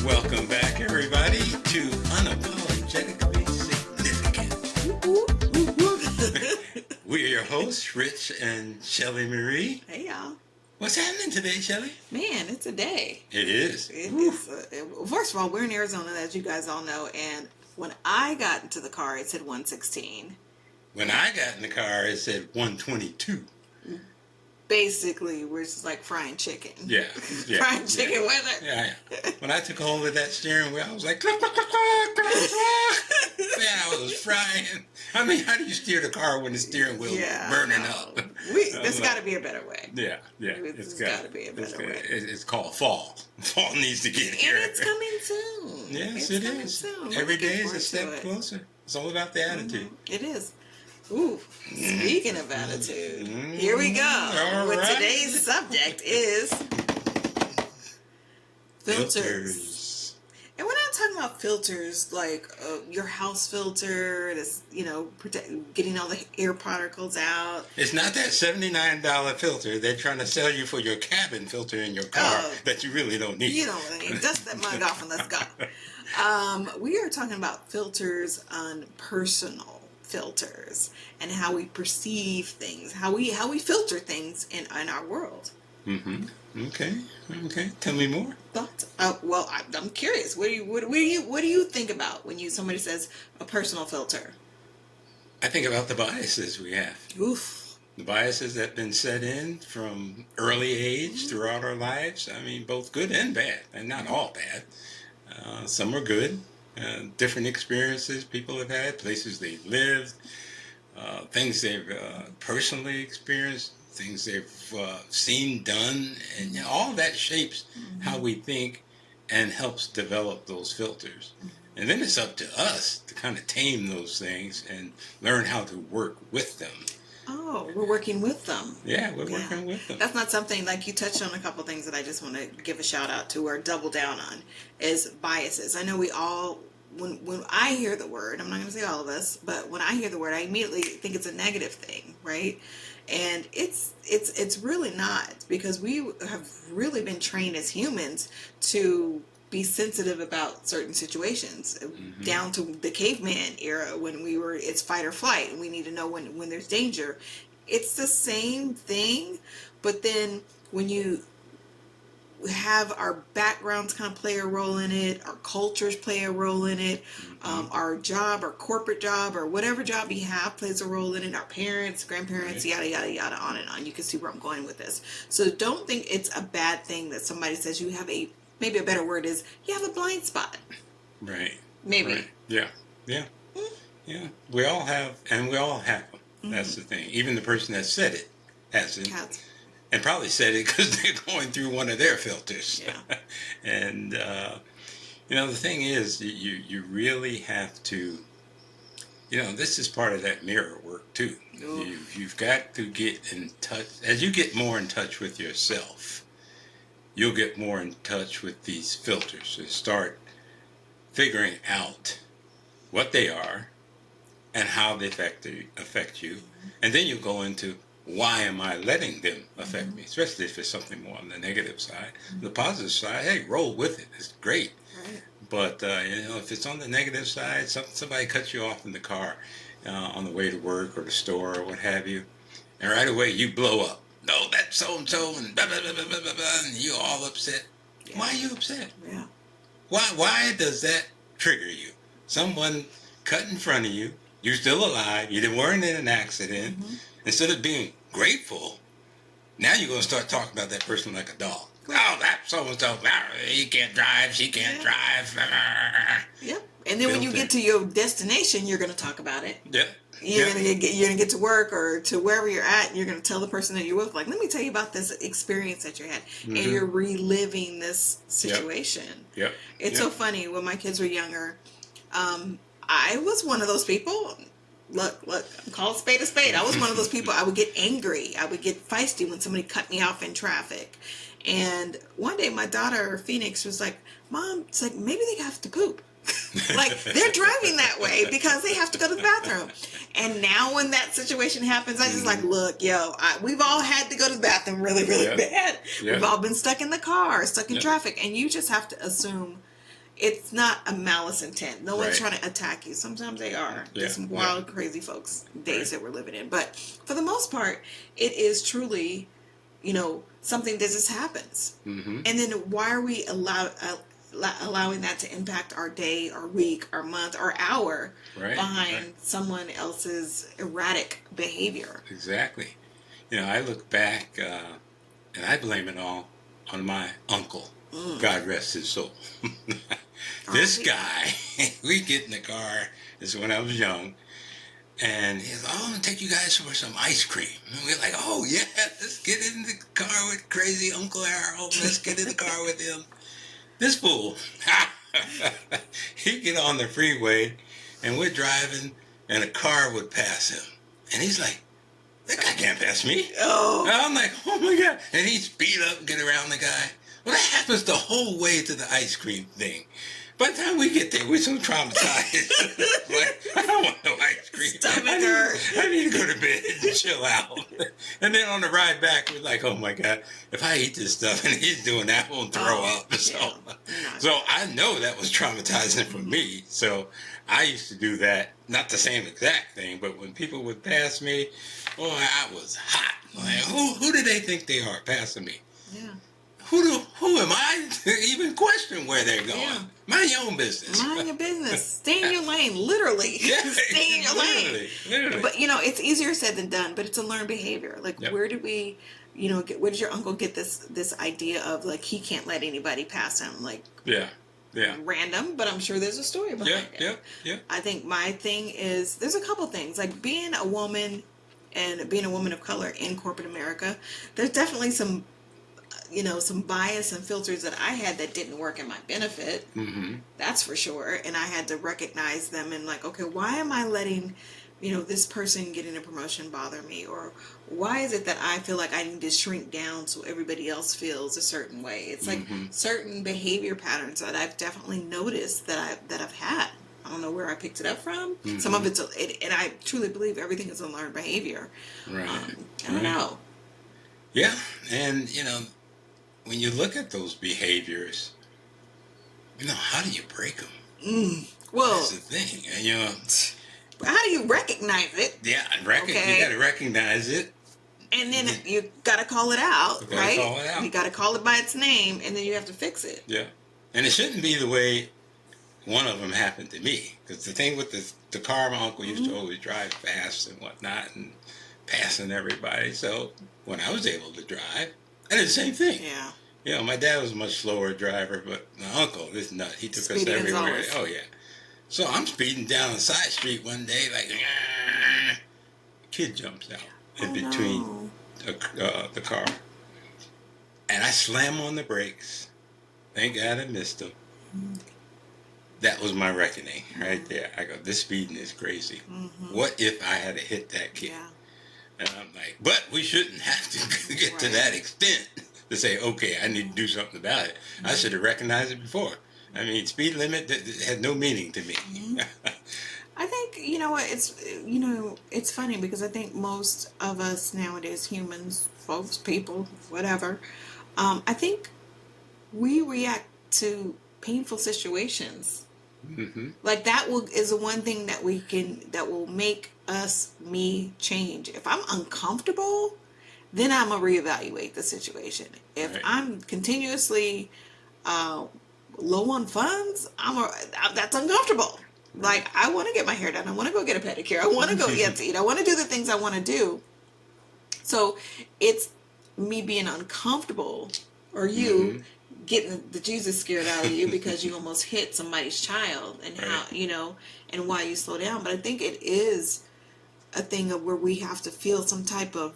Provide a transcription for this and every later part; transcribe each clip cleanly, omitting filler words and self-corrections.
Welcome back, everybody, to Unapologetically Significant. We're your hosts, Rich and Shelly Marie. Hey, y'all. What's happening today, Shelly? Man, it's a day. It is. First of all, we're in Arizona, as you guys all know, and when I got into the car, it said 116. When I got in the car, it said 122. Basically, we're just like frying chicken. Yeah. Frying chicken with it. Yeah. When I took hold of that steering wheel, I was like, cluck, cluck, cluck, cluck, cluck, cluck. Man, I was frying. I mean, how do you steer the car when the steering wheel is burning up? There's got to be a better way. Yeah. It's got to be a better way. It's called fall. Fall needs to get here. And it's coming soon. Yes, it is. Soon. Every day is a step closer. It's all about the attitude. It is. Ooh, speaking of attitude, here we go. All right. Today's subject is filters. And we're not talking about filters like your house filter, that's, getting all the air particles out. It's not that $79 filter they're trying to sell you for your cabin filter in your car that you really don't need. You don't need. Dust that mug off and let's go. We are talking about filters on personal filters and how we perceive things, how we filter things in our world. Okay. Tell me more. Thoughts? Well, I'm curious. What do you think about when somebody says a personal filter? I think about the biases we have. Oof. The biases that have been set in from early age throughout our lives. I mean, both good and bad, and not all bad. Some are good. Different experiences people have had, places they've lived, things they've personally experienced, things they've seen done, and all that shapes how we think and helps develop those filters. And then it's up to us to kind of tame those things and learn how to work with them. Oh, we're working with them. Yeah, we're working with them. That's not something, like you touched on a couple of things that I just want to give a shout out to or double down on, is biases. I know we all, when I hear the word, I'm not going to say all of us, but when I hear the word, I immediately think it's a negative thing, right? And it's really not, because we have really been trained as humans to be sensitive about certain situations, down to the caveman era when it's fight or flight, and we need to know when there's danger. It's the same thing, but then when you have our backgrounds kind of play a role in it, our cultures play a role in it, our job, our corporate job, or whatever job you have plays a role in it, our parents, grandparents, yada, yada, yada, on and on. You can see where I'm going with this. So don't think it's a bad thing that somebody says you have maybe a better word is, you have a blind spot. Right. Maybe. Right. Yeah. Yeah. We all have them. That's the thing. Even the person that said it hasn't. And probably said it because they're going through one of their filters. Yeah. And, the thing is, you really have to, this is part of that mirror work too. You've got to get in touch. As you get more in touch with yourself, you'll get more in touch with these filters and start figuring out what they are and how they affect you. And then you go into, why am I letting them affect me? Especially if it's something more on the negative side. The positive side, hey, roll with it. It's great. Right. But, if it's on the negative side, somebody cuts you off in the car on the way to work or the store or what have you, and right away you blow up. No, that's so-and-so, and blah, blah, blah, blah, blah, blah, blah, and you're all upset. Yeah. Why are you upset? Yeah. Why does that trigger you? Someone cut in front of you, you're still alive, you weren't in an accident. Instead of being grateful, now you're going to start talking about that person like a dog. Oh, that's so-and-so, he can't drive, she can't drive. Yep. And then when you get to your destination, you're going to talk about it. Yep. You're gonna get to work or to wherever you're at, and you're gonna tell the person that you're with, like, let me tell you about this experience that you had, and you're reliving this situation. Yep. It's so funny. When my kids were younger, I was one of those people. Look, I'm called spade a spade. I was one of those people. I would get angry. I would get feisty when somebody cut me off in traffic. And one day, my daughter Phoenix was like, "Mom, it's like maybe they have to poop." Like, they're driving that way because they have to go to the bathroom. And now when that situation happens, I just like, look, we've all had to go to the bathroom really, really bad. We've all been stuck in the car, stuck in traffic. And you just have to assume it's not a malice intent. No one's Right. trying to attack you. Sometimes they are. Yeah, There's some yeah. wild, crazy folks days Right. that we're living in. But for the most part, it is truly, something that just happens. Mm-hmm. And then why are we allowing that to impact our day, our week, our month, our hour Right. behind Right. someone else's erratic behavior? Exactly. I look back, and I blame it all on my uncle. God rest his soul. This R.I.P. guy, we get in the car. This is when I was young. And he's like, "Oh, I'm going to take you guys for some ice cream." And we're like, "Oh, yeah, let's get in the car with crazy Uncle Harold. Let's get in the car with him." This fool, he'd get on the freeway, and we're driving, and a car would pass him. And he's like, "That guy can't pass me." Oh. And I'm like, "Oh, my God." And he'd speed up and get around the guy. Well, that happens the whole way to the ice cream thing. By the time we get there, we're so traumatized. Like, I don't want no ice cream. Stomach hurt. I need to go to bed and chill out. And then on the ride back, we're like, "Oh my God, if I eat this stuff and he's doing that, I won't throw up." So I know that was traumatizing for me. So I used to do that, not the same exact thing, but when people would pass me, oh, I was hot. Like, who do they think they are passing me? Yeah. Who am I to even question where they're going? Yeah. Mind your own business. Mind your business. Stay in your lane, literally. Yeah, Stay in your lane. Literally. But it's easier said than done. But it's a learned behavior. Like, Yep. where did we, where did your uncle get this idea of like he can't let anybody pass him? Like, Yeah. random. But I'm sure there's a story behind it. Yeah. I think my thing is there's a couple things like being a woman and being a woman of color in corporate America. There's definitely some bias and filters that I had that didn't work in my benefit. Mm-hmm. That's for sure. And I had to recognize them and like, okay, why am I letting, this person getting a promotion bother me? Or why is it that I feel like I need to shrink down so everybody else feels a certain way? It's like certain behavior patterns that I've definitely noticed that I've had. I don't know where I picked it up from. Mm-hmm. Some of and I truly believe everything is a learned behavior. Right. I don't know. Yeah. And, when you look at those behaviors, how do you break them? Well, That's the thing. And, how do you recognize it? yeah, Okay. You got to recognize it. And then you got to call it out, You gotta right? call it out. You got to call it by its name, and then you have to fix it. Yeah. And it shouldn't be the way one of them happened to me. Because the thing with the car, my uncle used to always drive fast and whatnot and passing everybody. So when I was able to drive, I did the same thing. Yeah. My dad was a much slower driver, but my uncle, this nut, he took Speedy us everywhere. Gonzalez. Oh, yeah. So I'm speeding down a side street one day, like, kid jumps out in between the car. And I slam on the brakes. Thank God I missed him. That was my reckoning right there. I go, this speeding is crazy. What if I had hit that kid? Yeah. And I'm like, but we shouldn't have to get to that extent to say, okay, I need to do something about it. I should have recognized it before. I mean, speed limit had no meaning to me. I think it's funny because I think most of us nowadays, humans, folks, people, whatever, I think we react to painful situations. Mm-hmm. Like that is the one thing that that will make me change. If I'm uncomfortable, then I'm gonna reevaluate the situation. If Right. I'm continuously low on funds, that's uncomfortable. Like I want to get my hair done. I want to go get a pedicure. I want to go get to eat. I want to do the things I want to do. So it's me being uncomfortable, or you getting the Jesus scared out of you because you almost hit somebody's child, and how and why you slow down. But I think it is a thing of where we have to feel some type of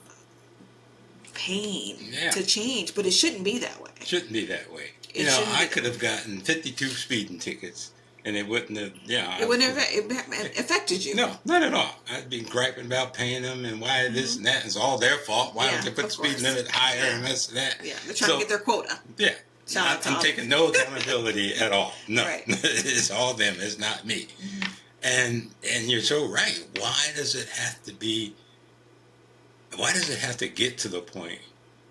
pain to change, but it shouldn't be that way. It shouldn't be that way. Shouldn't I be could have gotten 52 speeding tickets, and it wouldn't have. It wouldn't have affected you. No, not at all. I'd be griping about paying them and why this and that. It's all their fault. Why don't they put the speed limit higher and this and that? Yeah, they're trying to get their quota. Yeah. I'm taking no accountability at all. No, Right. It's all them. It's not me. And you're so right. Why does it have to be? Why does it have to get to the point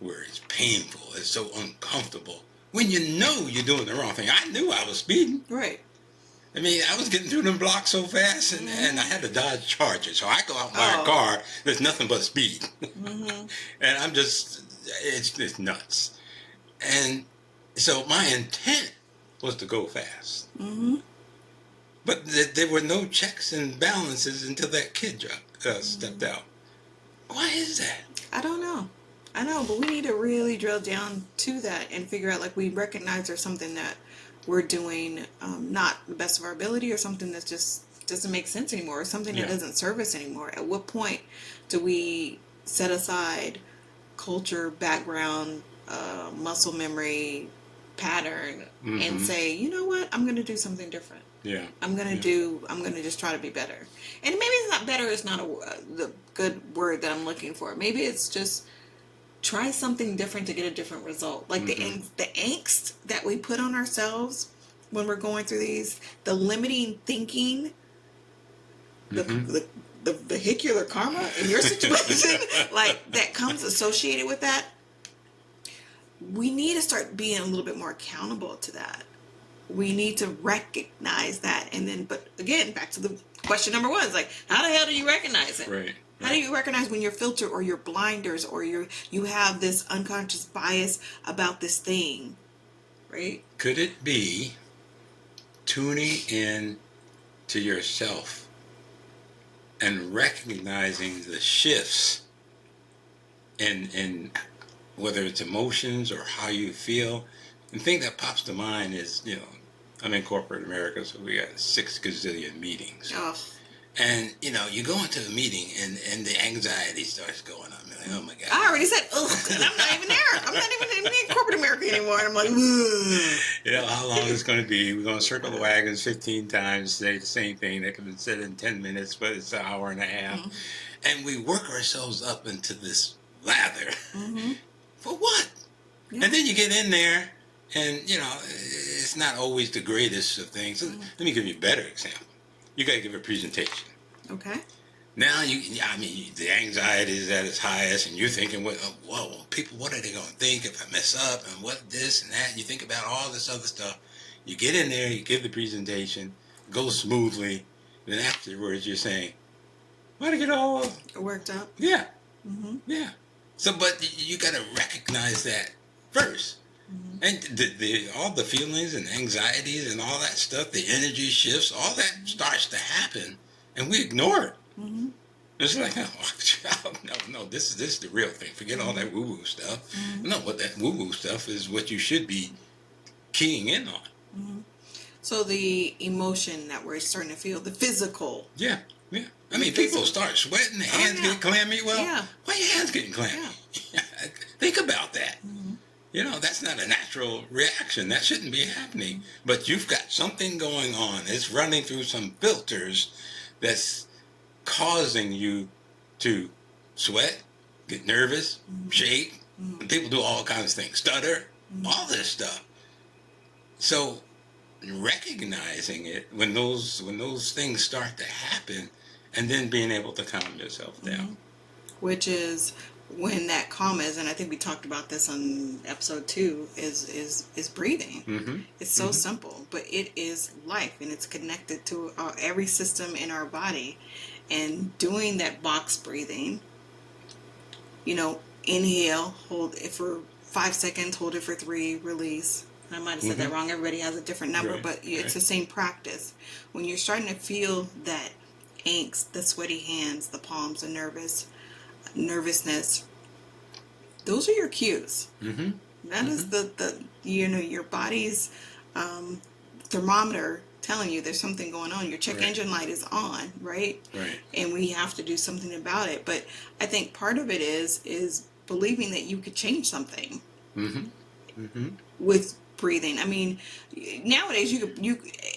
where it's painful? It's so uncomfortable when you know you're doing the wrong thing. I knew I was speeding. Right. I mean, I was getting through them blocks so fast, and I had a Dodge Charger, so I go out and buy a car that's nothing but speed, and I'm just, it's nuts. And so my intent was to go fast, but there were no checks and balances until that kid stepped out. Why is that? I don't know. I know, but we need to really drill down to that and figure out, like, we recognize there's something that we're doing not the best of our ability, or something that just doesn't make sense anymore, or something that doesn't serve us anymore. At what point do we set aside culture, background, muscle memory, pattern, and say, you know what, I'm going to do something different. Yeah. I'm going to just try to be better. And maybe it's not better, it's not the good word that I'm looking for. Maybe it's just try something different to get a different result. Like the angst that we put on ourselves when we're going through these, the limiting thinking, the vehicular karma in your situation, like that comes associated with that. We need to start being a little bit more accountable to that. We need to recognize that. And then, but again, back to the question number one, is like, how the hell do you recognize it? Right. How do you recognize when your filter or your blinders or you have this unconscious bias about this thing, right? Could it be tuning in to yourself and recognizing the shifts in whether it's emotions or how you feel? The thing that pops to mind is, I'm in corporate America, so we got 6 gazillion meetings. Oh. And, you go into a meeting and the anxiety starts going on. You're like, oh my God. I already said, ugh, and I'm not even there. I'm not even in corporate America anymore. And I'm like, ugh. How long is it going to be? We're going to circle the wagons 15 times, say the same thing. That could have been said in 10 minutes, but it's an hour and a half. And we work ourselves up into this lather. For what? Yeah. And then you get in there, and, it's not always the greatest of things. Let me give you a better example. You got to give a presentation. Okay. Now, the anxiety is at its highest, and you're thinking, whoa, people, what are they going to think if I mess up, and what this and that? You think about all this other stuff. You get in there, you give the presentation, goes smoothly, and then afterwards you're saying, why did it all worked out? Yeah. Yeah. So, but you got to recognize that first. And all the feelings and anxieties and all that stuff, the energy shifts, all that starts to happen, and we ignore it. It's like, no, this is the real thing. Forget all that woo-woo stuff. No, what that woo-woo stuff is what you should be keying in on. So the emotion that we're starting to feel, the physical. Yeah. I mean, people start sweating, their hands get clammy. Well, why are your hands getting clammy? Yeah. Think about that. That's not a natural reaction. That shouldn't be happening. But you've got something going on. It's running through some filters that's causing you to sweat, get nervous, shake. And people do all kinds of things, stutter, all this stuff. So recognizing it when those things start to happen, and then being able to calm yourself down. Which is when that calm is, and I think we talked about this on episode 2, is breathing. It's so simple, but it is life, and it's connected to every system in our body. And doing that box breathing, inhale, hold it for 5 seconds, hold it for 3, release. I might have said that wrong. Everybody has a different number, but it's the same practice. When you're starting to feel that angst, the sweaty hands, the palms, the nervousness, those are your cues. That is the your body's thermometer telling you there's something going on. Your check engine light is on, right? And we have to do something about it. But I think part of it is believing that you could change something with breathing. I mean, nowadays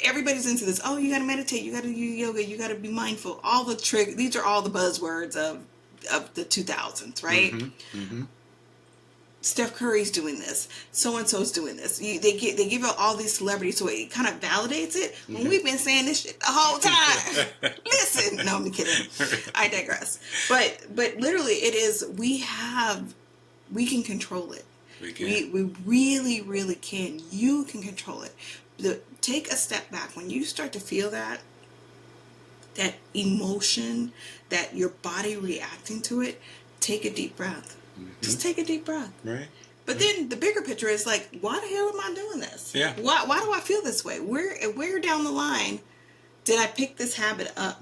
everybody's into this. Oh, you got to meditate. You got to do yoga. You got to be mindful. All the these are all the buzzwords of the 2000s, right? Steph Curry's doing this. So and so's doing this. They give out all these celebrities, so it kind of validates it. When we've been saying this shit the whole time. Listen, no, I'm kidding. I digress. But literally, it is we can control it. We can. We really, really can. You can control it. Take a step back. When you start to feel that emotion, that your body reacting to it, take a deep breath. Just take a deep breath. Right. But then the bigger picture is like, why the hell am I doing this? Yeah. Why do I feel this way? Where down the line did I pick this habit up?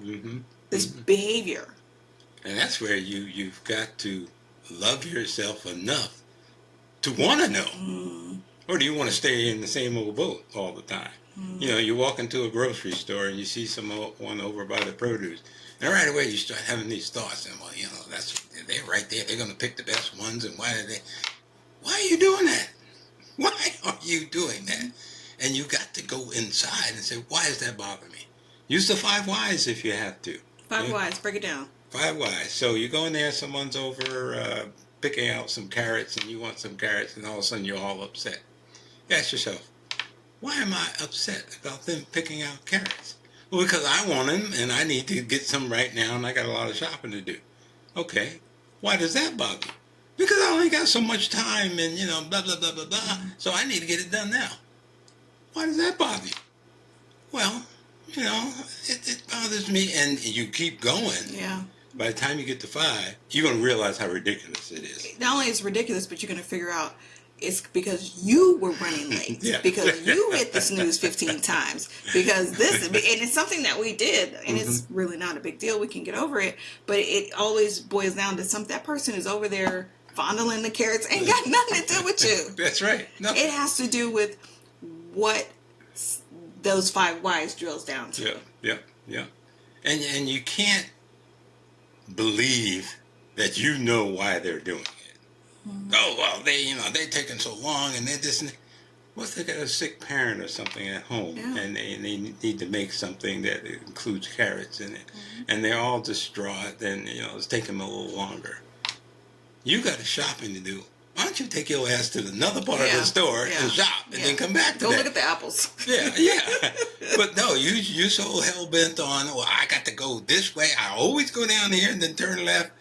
This behavior? And that's where you've got to love yourself enough to want to know. Or do you want to stay in the same old boat all the time? You know, you walk into a grocery store and you see someone over by the produce, and right away you start having these thoughts, and well, you know, they're right there. They're going to pick the best ones, and why are you doing that? Why are you doing that? And you got to go inside and say, why does that bother me? Use the 5 whys if you have to. 5 whys. Break it down. 5 whys. So you go in there, someone's over picking out some carrots, and you want some carrots, and all of a sudden you're all upset. Ask yourself, why am I upset about them picking out carrots? Well, because I want them, and I need to get some right now, and I got a lot of shopping to do. Okay, why does that bother you? Because I only got so much time, and, you know, blah, blah, blah, blah, blah, so I need to get it done now. Why does that bother you? Well, you know, it bothers me, and you keep going. Yeah. By the time you get to 5, you're going to realize how ridiculous it is. Not only is it ridiculous, but you're going to figure out it's because you were running late. Yeah. Because you hit the snooze 15 times. Because this, and it's something that we did, and it's really not a big deal. We can get over it. But it always boils down to that person is over there fondling the carrots, ain't got nothing to do with you. That's right. No. It has to do with what those 5 whys drills down to. Yeah. And you can't believe that you know why they're doing it. Oh, well, they're taking so long, and they're this and that. What if they got a sick parent or something at home, and they need to make something that includes carrots in it, and they're all distraught, and, you know, it's taking them a little longer. You got shopping to do. Why don't you take your ass to another part of the store and shop, and then come back to Go that? look at the apples. Yeah. But no, you're so hell-bent on, well, I got to go this way. I always go down here and then turn left.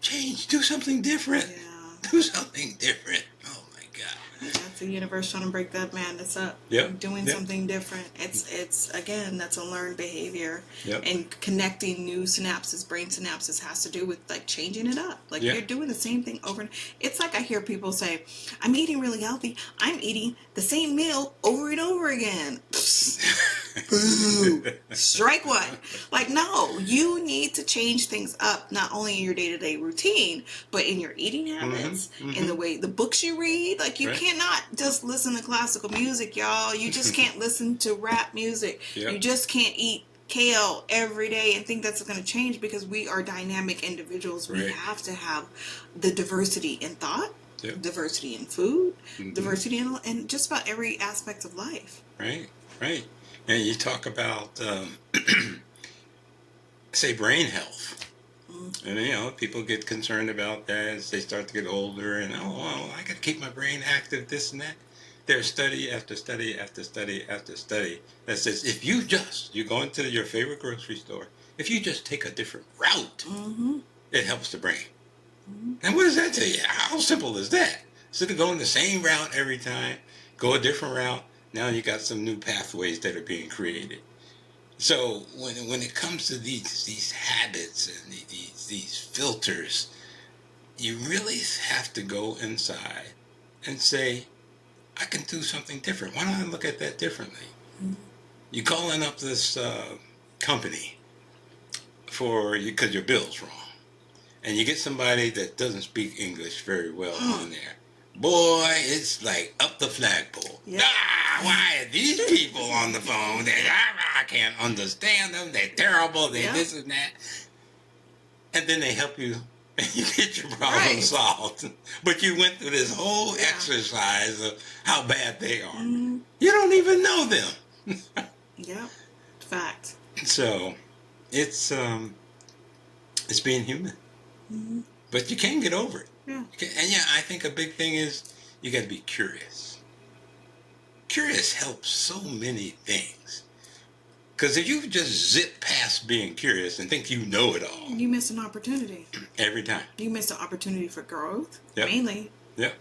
Change. Do something different. Yeah. Do something different. Oh, my God. That's the universe trying to break that madness up. Yep. Doing something different. It's again, that's a learned behavior. Yep. And connecting new synapses, brain synapses, has to do with like changing it up. Like you're doing the same thing over and it's like I hear people say, I'm eating really healthy. I'm eating the same meal over and over again. Boo. Strike one. Like, no, you need to change things up, not only in your day-to-day routine, but in your eating habits, in the way the books you read. Like, you cannot just listen to classical music, y'all. You just can't listen to rap music. You just can't eat kale every day and think that's going to change, because we are dynamic individuals. We have to have the diversity in thought, diversity in food, diversity in just about every aspect of life. Right. And you talk about, say, brain health. And, you know, people get concerned about that as they start to get older. And, I got to keep my brain active, this and that. There's study after study after study after study that says if you go into your favorite grocery store, if you just take a different route, it helps the brain. And what does that tell you? How simple is that? Instead of going the same route every time, go a different route. Now you got some new pathways that are being created. So when it comes to these habits and these filters, you really have to go inside and say, I can do something different. Why don't I look at that differently? You calling up this company because your bill's wrong, and you get somebody that doesn't speak English very well on there. Boy, it's like up the flagpole. Yep. Why are these people on the phone? I can't understand them. They're terrible. They're this and that. And then they help you, and you get your problem solved. But you went through this whole exercise of how bad they are. You don't even know them. Yep. Fact. So, it's being human. But you can get over it. Yeah. And I think a big thing is you got to be curious. Curious helps so many things. Because if you just zip past being curious and think you know it all, you miss an opportunity. Every time. You miss an opportunity for growth, Yep. mainly. Yep.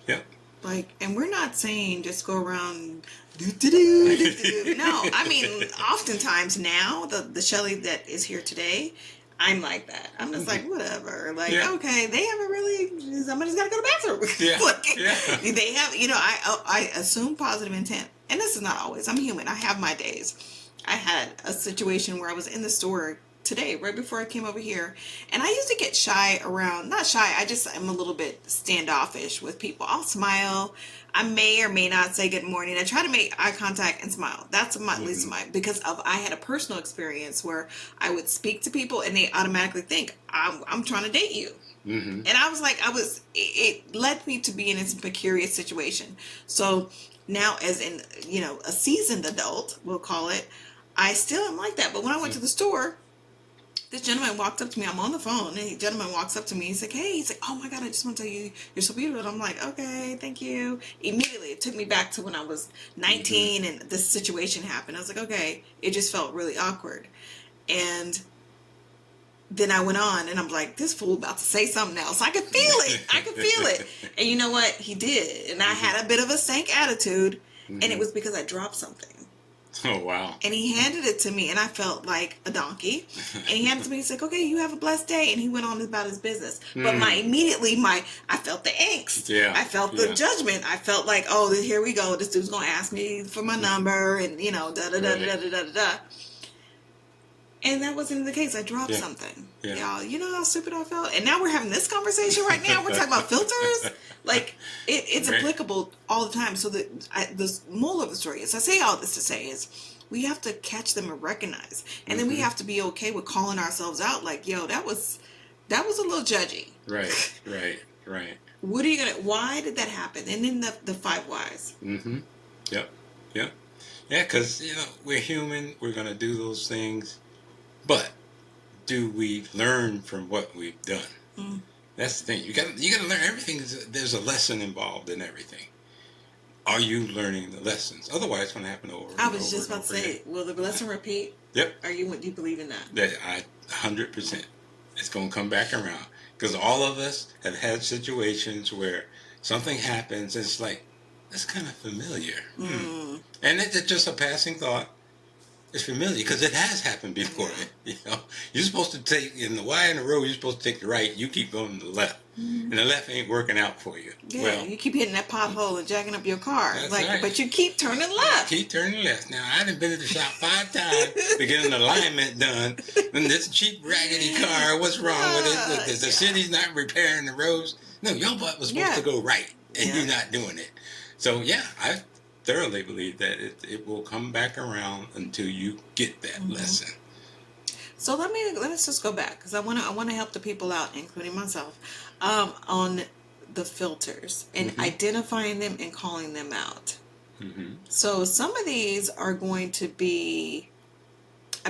Yep. Like, and we're not saying just go around do. No, I mean, oftentimes now, the Shelly that is here today, I'm like that. I'm just like, whatever. Like, Yeah. okay, they haven't really, somebody's got to go to the bathroom. Yeah. Like, Yeah. they have, I assume positive intent. And this is not always. I'm human. I have my days. I had a situation where I was in the store today, right before I came over here, and I used to get shy around, not shy, I'm a little bit standoffish with people. I'll smile. I may or may not say good morning. I try to make eye contact and smile. That's my at least my because of I had a personal experience where I would speak to people and they automatically think I'm trying to date you. Mm-hmm. And I was like, it led me to be in this precarious situation. So now, as in, a seasoned adult, we'll call it, I still am like that. But when I went to the store, this gentleman walked up to me. I'm on the phone, and the gentleman walks up to me. He's like, "Hey," he's like, "Oh my God, I just want to tell you, you're so beautiful." And I'm like, "Okay, thank you." Immediately, it took me back to when I was 19 and this situation happened. I was like, "Okay," it just felt really awkward, and then I went on, and I'm like, "This fool about to say something else." I could feel it. I could feel it. And you know what? He did, and I had a bit of a stank attitude, and it was because I dropped something. Oh, wow. And he handed it to me, and I felt like a donkey. And he handed it to me. He's like, "Okay, you have a blessed day." And he went on about his business. But I felt the angst. Yeah. I felt the judgment. I felt like, oh, here we go. This dude's gonna ask me for my number, and da da da da da da da da. And that wasn't the case. I dropped something. Yeah. Y'all, you know how stupid I felt? And now we're having this conversation right now. We're talking about filters. Like, it's applicable all the time. So the moral of the story is, I say all this to say is, we have to catch them and recognize. And then we have to be okay with calling ourselves out. Like, yo, that was a little judgy. Right. What are you going to, why did that happen? And then the 5 whys. Mm-hmm. Yep. Yeah, because, we're human. We're going to do those things. But do we learn from what we've done? Mm. That's the thing. You got to learn everything. There's a lesson involved in everything. Are you learning the lessons? Otherwise, it's going to happen over. I was just about to say, will the lesson repeat? Yep. Do you believe in that? That 100%. It's going to come back around, because all of us have had situations where something happens. And it's like, that's kind of familiar, and it's just a passing thought. It's familiar because it has happened before. You're supposed to take in the Y in the road. You're supposed to take the right. You keep going to the left, and the left ain't working out for you. Yeah, well, you keep hitting that pothole and jacking up your car. That's right. But you keep turning left. Keep turning left. Now I done been to the shop 5 times to get an alignment done. And this cheap raggedy car, what's wrong with it? The city's not repairing the roads. No, your butt was supposed to go right, and you're not doing it. So I thoroughly believe that it will come back around until you get that lesson. So let us just go back, because I want to help the people out, including myself, on the filters and identifying them and calling them out. Mm-hmm. So some of these are going to be,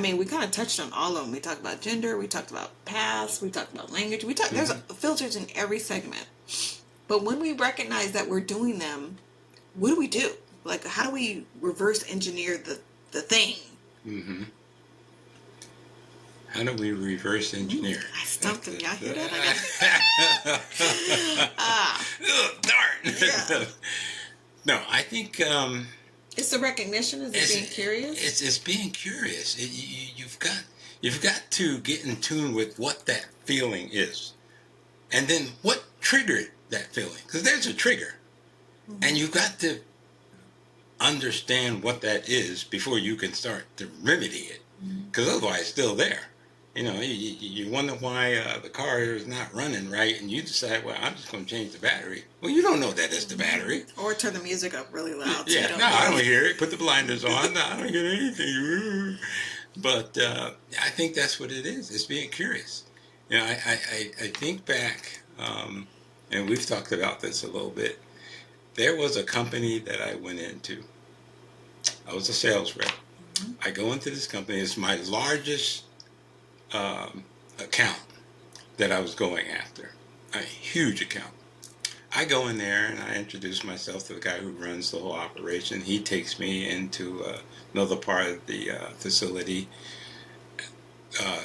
we kind of touched on all of them. We talked about gender, we talked about past, we talked about language. There's filters in every segment. But when we recognize that we're doing them, what do? Like, how do we reverse engineer the thing? Mm-hmm. How do we reverse engineer? I stumped him. Y'all hear that? Darn. Yeah. No, I think... it's the recognition. Is it being curious? It's being curious. You've got to get in tune with what that feeling is. And then what triggered that feeling. Because there's a trigger. Mm-hmm. And you've got to understand what that is before you can start to remedy it, because otherwise it's still there. You wonder why the car is not running right, and you decide, well, I'm just going to change the battery. Well, you don't know that it's the battery. Or turn the music up really loud. So I don't hear it. Put the blinders on. No, I don't hear anything. But I think that's what it is. It's being curious. I think back, and we've talked about this a little bit. There was a company that I went into. I was a sales rep. Mm-hmm. I go into this company. It's my largest account that I was going after. A huge account. I go in there and I introduce myself to the guy who runs the whole operation. He takes me into another part of the facility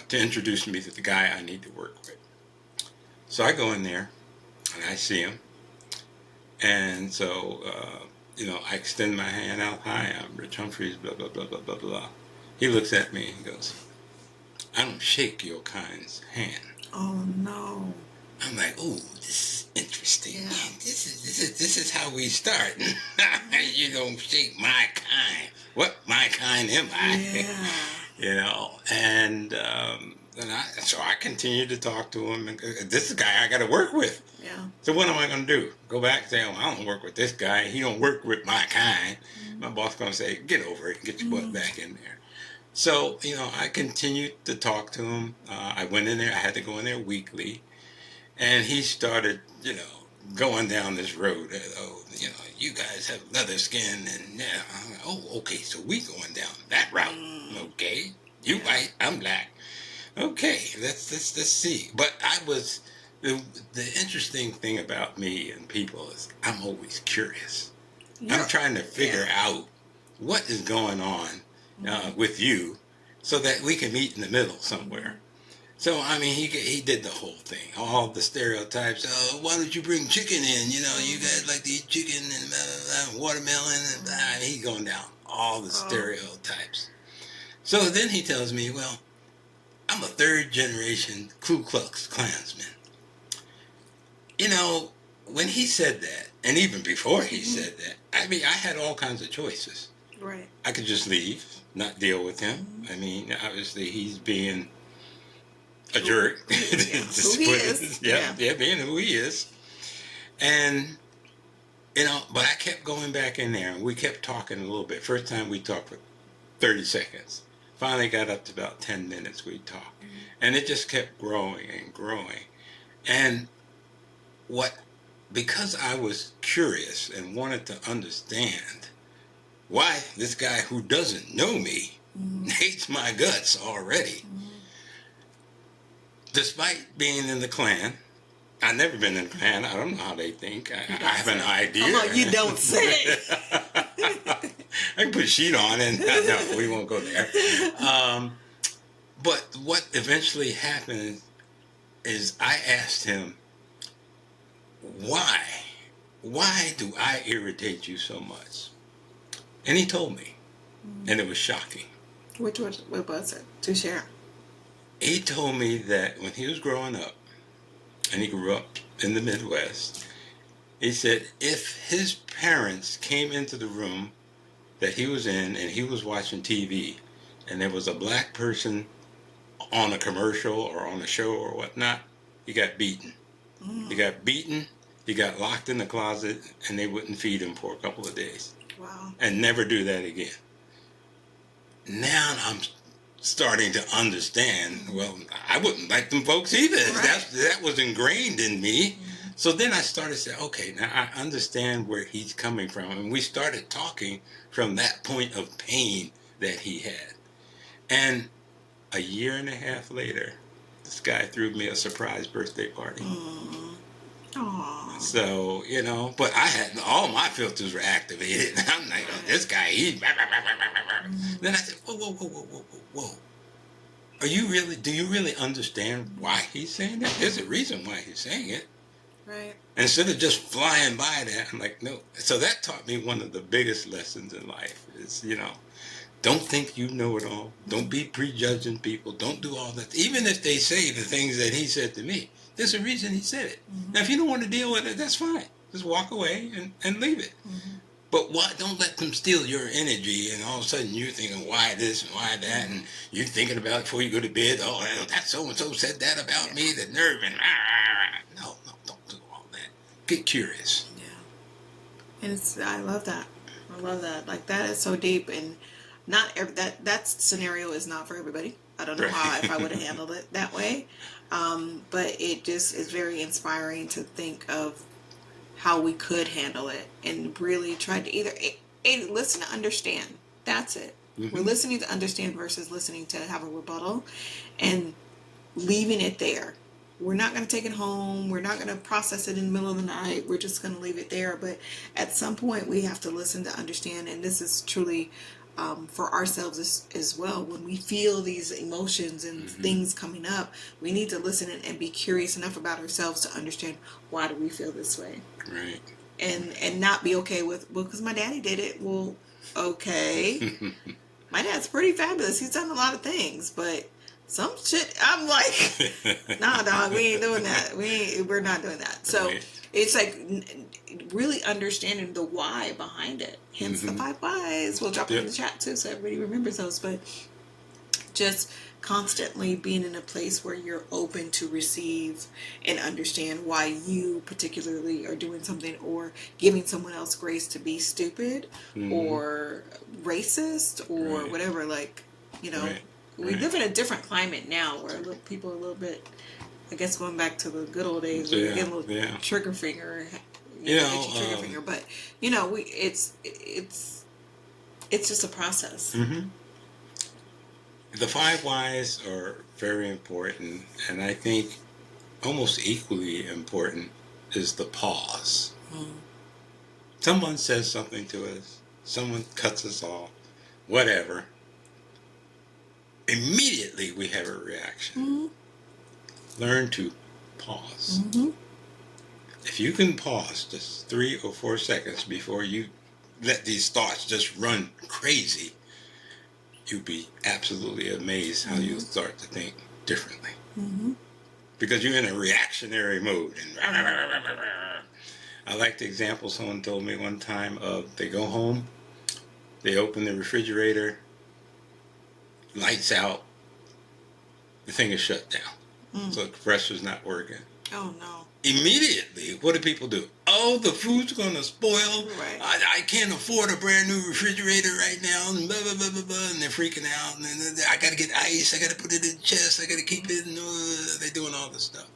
to introduce me to the guy I need to work with. So I go in there and I see him. And so, I extend my hand out. Hi, I'm Rich Humphreys, blah, blah, blah, blah, blah, blah. He looks at me and goes, I don't shake your kind's hand. Oh, no. I'm like, oh, this is interesting. Yeah. This is how we start. You don't shake my kind. What my kind am I? Yeah. And so I continued to talk to him. And this is a guy I got to work with. Yeah. So what am I going to do? Go back and say, oh, I don't work with this guy. He don't work with my kind. My boss going to say, get over it and get your butt back in there. So, I continued to talk to him. I went in there. I had to go in there weekly. And he started, going down this road. Oh, you guys have leather skin. And I'm like, oh, okay, so we going down that route. Okay. You white, I'm black. Okay, let's see. But the interesting thing about me and people is I'm always curious. I'm trying to figure out what is going on with you so that we can meet in the middle somewhere. So, I mean, he did the whole thing, all the stereotypes. Why don't you bring chicken in? You guys like to eat chicken and blah, blah, blah, watermelon. And blah. He's going down all the stereotypes. So then he tells me, well, I'm a third generation Ku Klux Klansman. When he said that, and even before he said that, I mean, I had all kinds of choices. Right. I could just leave, not deal with him. I mean, obviously he's being a jerk. Who he is. Being who he is. And, but I kept going back in there and we kept talking a little bit. First time we talked for 30 seconds. Finally got up to about 10 minutes we talked. And it just kept growing and growing. And because I was curious and wanted to understand why this guy who doesn't know me hates my guts already. Despite being in the Klan, I've never been in the Klan. I don't know how they think. I have an idea. Come on, you don't say. I can put a sheet on and no, we won't go there. But what eventually happened is I asked him, why? Why do I irritate you so much? And he told me, and it was shocking. What was it? To share. He told me that when he was growing up, and he grew up in the Midwest, he said if his parents came into the room that he was in and he was watching TV and there was a black person on a commercial or on a show or whatnot, he got beaten. He got beaten, he got locked in the closet, and they wouldn't feed him for a couple of days. Wow. And never do that again. Now I'm starting to understand, well, I wouldn't like them folks either. Right. That was ingrained in me. So then I started to say, okay, now I understand where he's coming from. And we started talking from that point of pain that he had. And a year and a half later, this guy threw me a surprise birthday party. Aww. So, but I had, all my filters were activated. I'm like, oh, this guy, Then I said, whoa. Do you really understand why he's saying that? There's a reason why he's saying it. Right. Instead of just flying by that, I'm like, no. So that taught me one of the biggest lessons in life is, don't think you know it all. Don't be prejudging people. Don't do all that. Even if they say the things that he said to me, there's a reason he said it. Now, if you don't want to deal with it, that's fine. Just walk away and leave it. But don't let them steal your energy and all of a sudden you're thinking, why this and why that? And you're thinking about it before you go to bed. Oh, that so-and-so said that about me, the nerve. And no, don't do all that. Get curious. Yeah. And I love that. Like, that is so deep. And that scenario is not for everybody. I don't know how if I would have handled it that way. But it just is very inspiring to think of how we could handle it and really try to either listen to understand. That's it. We're listening to understand versus listening to have a rebuttal and leaving it there. We're not going to take it home. We're not going to process it in the middle of the night. We're just going to leave it there. But at some point, we have to listen to understand. And this is truly for ourselves as well. When we feel these emotions and things coming up, we need to listen and be curious enough about ourselves to understand, why do we feel this way? Right. and not be okay with, well, because my daddy did it. Well, okay. My dad's pretty fabulous. He's done a lot of things, but some shit, I'm like, nah, dog, we ain't doing that. We're not doing that. So Right. it's like really understanding the why behind it. Hence the 5 whys. We'll drop it in the chat too, so everybody remembers those. But just constantly being in a place where you're open to receive and understand why you particularly are doing something, or giving someone else grace to be stupid or racist or Right. whatever. Like, you know, Right. we live in a different climate now where people are a little bit, I guess, going back to the good old days where you get a little trigger finger, You know, get your trigger finger. But you know, it's just a process. The 5 whys are very important, and I think almost equally important is the pause. Someone says something to us, someone cuts us off, whatever. Immediately we have a reaction. Learn to pause. If you can pause just 3 or 4 seconds before you let these thoughts just run crazy, you'll be absolutely amazed how you'll start to think differently. Because you're in a reactionary mode. And I like the example someone told me one time of, they go home, they open the refrigerator, lights out, the thing is shut down. So the compressor's not working. Oh no. Immediately, what do people do? Oh, the food's going to spoil. Right. I can't afford a brand new refrigerator right now. And blah, blah, blah, blah, blah. And they're freaking out. And then I got to get ice. I got to put it in the chest. I got to keep it. And they're doing all this stuff.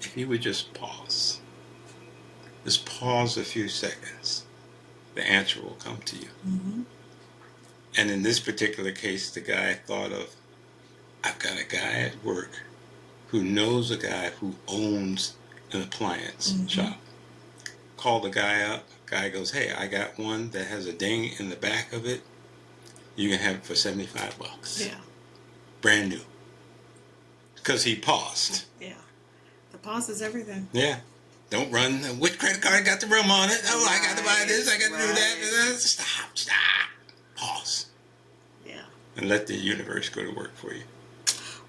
If you would just pause a few seconds, the answer will come to you. And in this particular case, the guy thought of, I've got a guy at work who knows a guy who owns an appliance shop. Call the guy up. Guy goes, hey, I got one that has a ding in the back of it. You can have it for $75. Yeah. Brand new. Because he paused. Yeah. The pause is everything. Yeah. Don't run. Which credit card got the room on it? Oh, I got to buy this. I got to do that. Stop. Pause. Yeah. And let the universe go to work for you.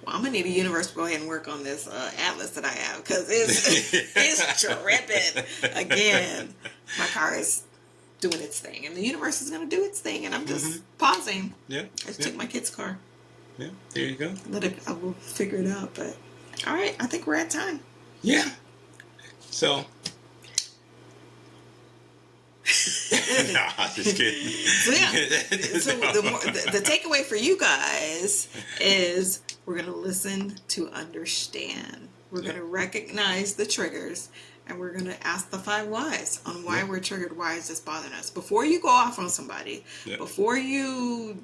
Well, I'm gonna need a universe to go ahead and work on this Atlas that I have, because it's tripping again. My car is doing its thing, and the universe is gonna do its thing, and I'm just pausing. Yeah. I just took my kid's car. Yeah. There you go. I will figure it out. But all right, I think we're at time. Yeah. So. No, just kidding. So yeah. So the takeaway for you guys is, we're going to listen to understand. We're going to recognize the triggers, and we're going to ask the 5 whys on why we're triggered. Why is this bothering us? Before you go off on somebody, before you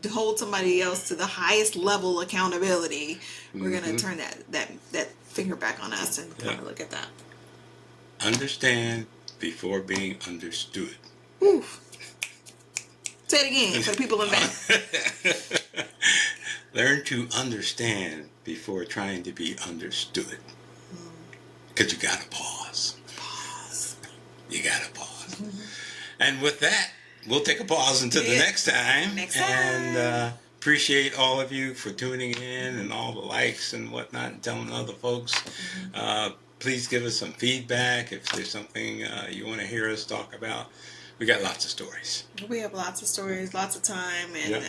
hold somebody else to the highest level accountability, we're going to turn that finger back on us and kind of look at that. Understand before being understood. Oof. Say it again for the people in back. Learn to understand before trying to be understood. Because you got to pause. You got to pause. And with that, we'll take a pause until the next time. And appreciate all of you for tuning in and all the likes and whatnot and telling other folks. Please give us some feedback if there's something you want to hear us talk about. We got lots of stories. We have lots of stories, lots of time, and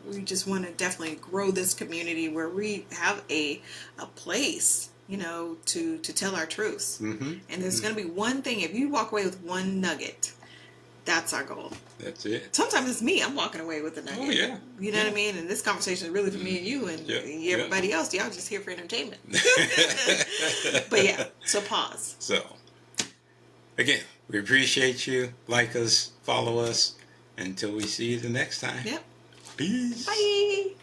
we just want to definitely grow this community where we have a place, you know, to tell our truths. And there's going to be one thing. If you walk away with one nugget, that's our goal. That's it. Sometimes it's me. I'm walking away with a nugget. Oh, yeah. You know what I mean? And this conversation is really for me and you, and everybody else. Y'all just here for entertainment. But yeah, so pause. So, again, we appreciate you. Like us, follow us. Until we see you the next time. Yep. Peace. Bye.